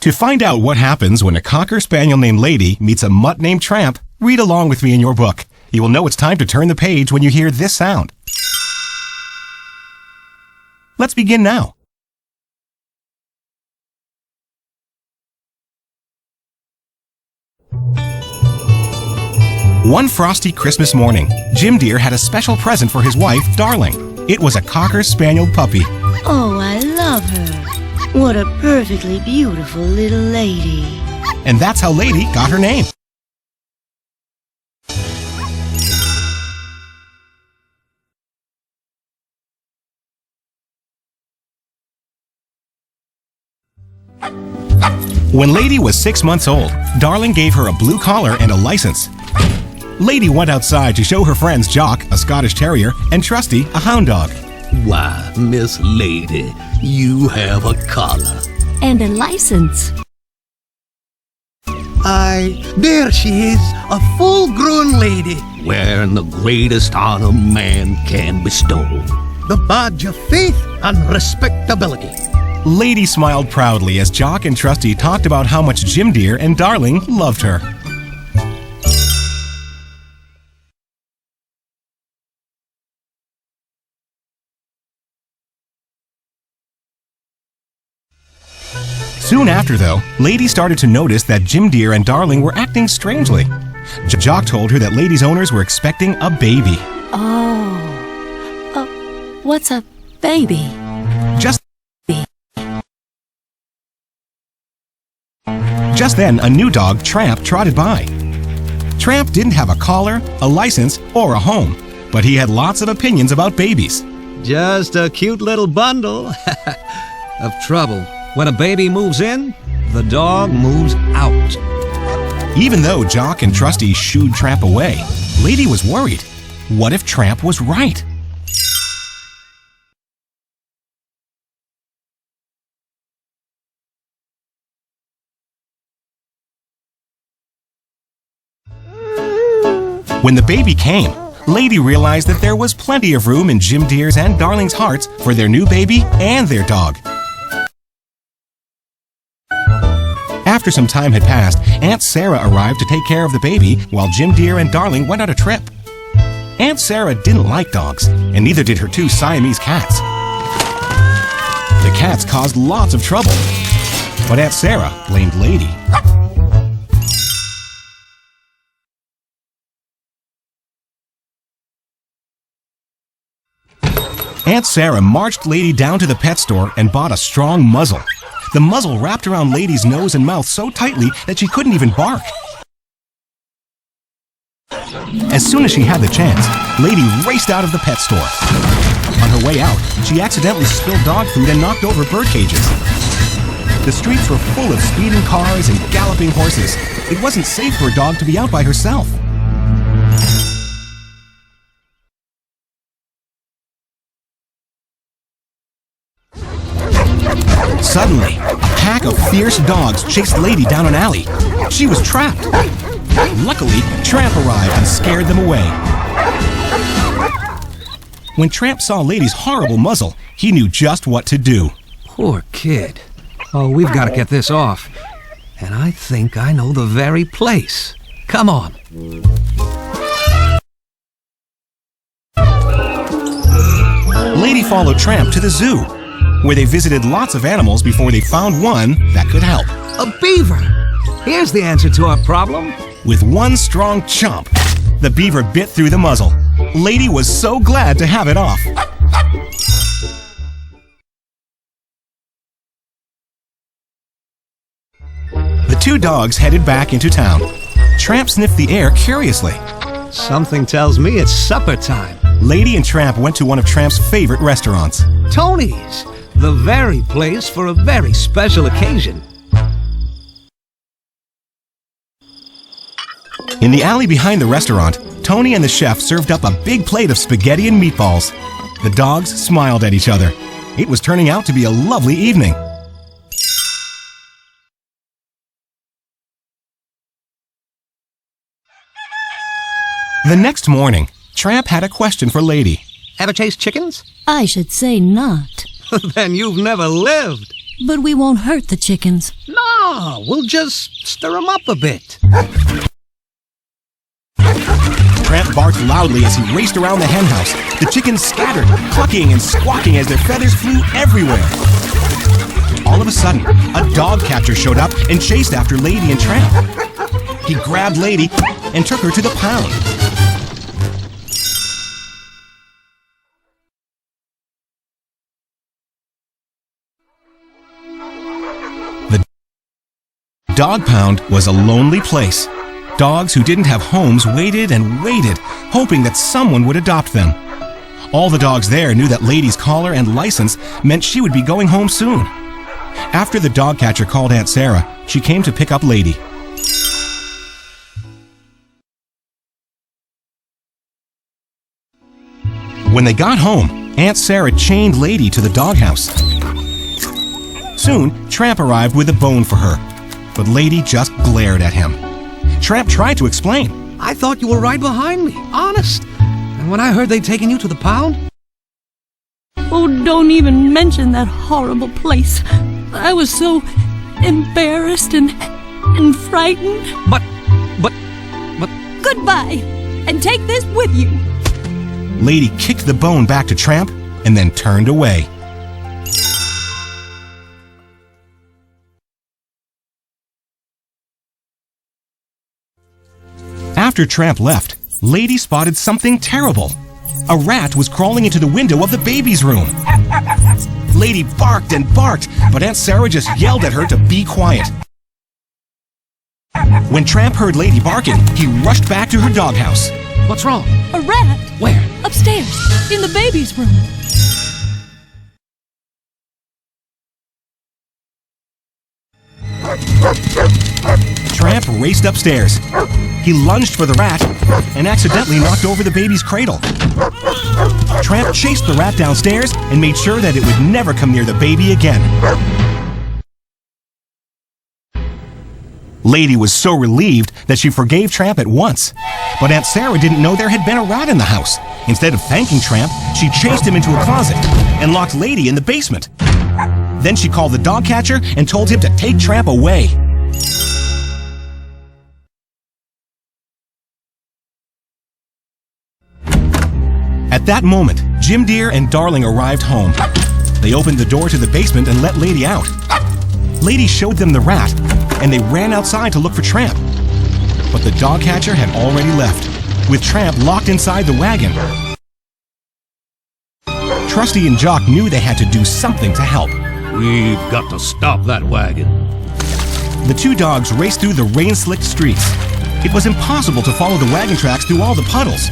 To find out what happens when a Cocker Spaniel named Lady meets a mutt named Tramp, read along with me in your book. You will know it's time to turn the page when you hear this sound. Let's begin now. One frosty Christmas morning, Jim Dear had a special present for his wife, Darling. It was a Cocker Spaniel puppy. Oh, I love her. What a perfectly beautiful little lady. And that's how Lady got her name. When Lady was 6 months old, Darling gave her a blue collar and a license. Lady went outside to show her friends Jock, a Scottish Terrier, and Trusty, a hound dog. Why, Miss Lady, you have a collar. And a license. There she is, a full-grown lady, wearing the greatest honor man can bestow. The badge of faith and respectability. Lady smiled proudly as Jock and Trusty talked about how much Jim Dear and Darling loved her. Soon after, though, Lady started to notice that Jim Dear and Darling were acting strangely. Jock told her that Lady's owners were expecting a baby. What's a baby? Just then, a new dog, Tramp, trotted by. Tramp didn't have a collar, a license, or a home, but he had lots of opinions about babies. Just a cute little bundle of trouble. When a baby moves in, the dog moves out. Even though Jock and Trusty shooed Tramp away, Lady was worried. What if Tramp was right? When the baby came, Lady realized that there was plenty of room in Jim Dear's and Darling's hearts for their new baby and their dog. After some time had passed, Aunt Sarah arrived to take care of the baby while Jim Dear and Darling went on a trip. Aunt Sarah didn't like dogs, and neither did her 2 Siamese cats. The cats caused lots of trouble, but Aunt Sarah blamed Lady. Aunt Sarah marched Lady down to the pet store and bought a strong muzzle. The muzzle wrapped around Lady's nose and mouth so tightly that she couldn't even bark. As soon as she had the chance, Lady raced out of the pet store. On her way out, she accidentally spilled dog food and knocked over bird cages. The streets were full of speeding cars and galloping horses. It wasn't safe for a dog to be out by herself. Suddenly, a pack of fierce dogs chased Lady down an alley. She was trapped. Luckily, Tramp arrived and scared them away. When Tramp saw Lady's horrible muzzle, he knew just what to do. Poor kid. Oh, we've got to get this off. And I think I know the very place. Come on. Lady followed Tramp to the zoo, where they visited lots of animals before they found one that could help. A beaver! Here's the answer to our problem. With one strong chomp, the beaver bit through the muzzle. Lady was so glad to have it off. The 2 dogs headed back into town. Tramp sniffed the air curiously. Something tells me it's supper time. Lady and Tramp went to one of Tramp's favorite restaurants. Tony's! The very place for a very special occasion. In the alley behind the restaurant, Tony and the chef served up a big plate of spaghetti and meatballs. The dogs smiled at each other. It was turning out to be a lovely evening. The next morning, Tramp had a question for Lady. Ever chased chickens? I should say not. Then you've never lived. But we won't hurt the chickens. No! we'll just stir 'em up a bit. Tramp barked loudly as he raced around the henhouse. The chickens scattered, clucking and squawking as their feathers flew everywhere. All of a sudden, a dog catcher showed up and chased after Lady and Tramp. He grabbed Lady and took her to the pound. The dog pound was a lonely place. Dogs who didn't have homes waited and waited, hoping that someone would adopt them. All the dogs there knew that Lady's collar and license meant she would be going home soon. After the dog catcher called Aunt Sarah, she came to pick up Lady. When they got home, Aunt Sarah chained Lady to the doghouse. Soon, Tramp arrived with a bone for her, but Lady just glared at him. Tramp tried to explain. I thought you were right behind me, honest. And when I heard they'd taken you to the pound... Oh, don't even mention that horrible place. I was so embarrassed and frightened. But... Goodbye, and take this with you. Lady kicked the bone back to Tramp and then turned away. After Tramp left, Lady spotted something terrible. A rat was crawling into the window of the baby's room. Lady barked and barked, but Aunt Sarah just yelled at her to be quiet. When Tramp heard Lady barking, he rushed back to her doghouse. What's wrong? A rat. Where? Upstairs, in the baby's room. Tramp raced upstairs. He lunged for the rat and accidentally knocked over the baby's cradle. Tramp chased the rat downstairs and made sure that it would never come near the baby again. Lady was so relieved that she forgave Tramp at once. But Aunt Sarah didn't know there had been a rat in the house. Instead of thanking Tramp, she chased him into a closet and locked Lady in the basement. Then she called the dog catcher and told him to take Tramp away. At that moment, Jim Deer and Darling arrived home. They opened the door to the basement and let Lady out. Lady showed them the rat, and they ran outside to look for Tramp. But the dog catcher had already left, with Tramp locked inside the wagon. Trusty and Jock knew they had to do something to help. We've got to stop that wagon. The two dogs raced through the rain-slicked streets. It was impossible to follow the wagon tracks through all the puddles.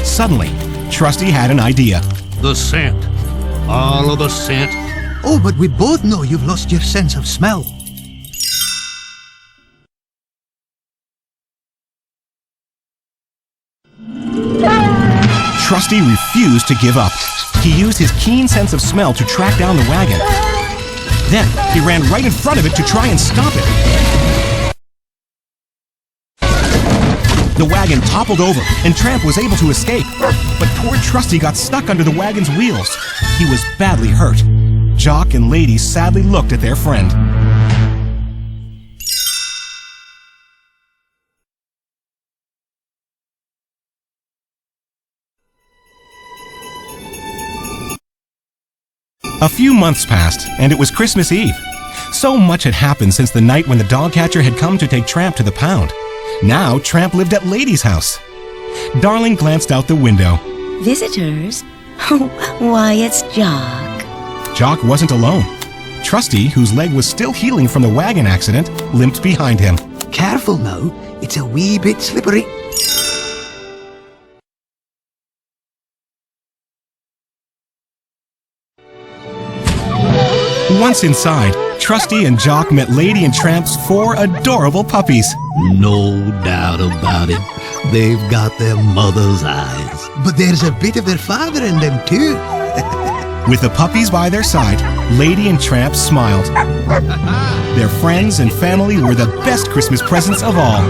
Suddenly, Trusty had an idea. The scent. Follow the scent. Oh, but we both know you've lost your sense of smell. Trusty refused to give up. He used his keen sense of smell to track down the wagon. Then, he ran right in front of it to try and stop it. The wagon toppled over, and Tramp was able to escape. But poor Trusty got stuck under the wagon's wheels. He was badly hurt. Jock and Lady sadly looked at their friend. A few months passed, and it was Christmas Eve. So much had happened since the night when the dog catcher had come to take Tramp to the pound. Now Tramp lived at Lady's house. Darling glanced out the window. Visitors? Oh, why, it's Jock. Jock wasn't alone. Trusty, whose leg was still healing from the wagon accident, limped behind him. Careful now. It's a wee bit slippery. Once inside, Trusty and Jock met Lady and Tramp's 4 adorable puppies. No doubt about it. They've got their mother's eyes. But there's a bit of their father in them, too. With the puppies by their side, Lady and Tramp smiled. Their friends and family were the best Christmas presents of all.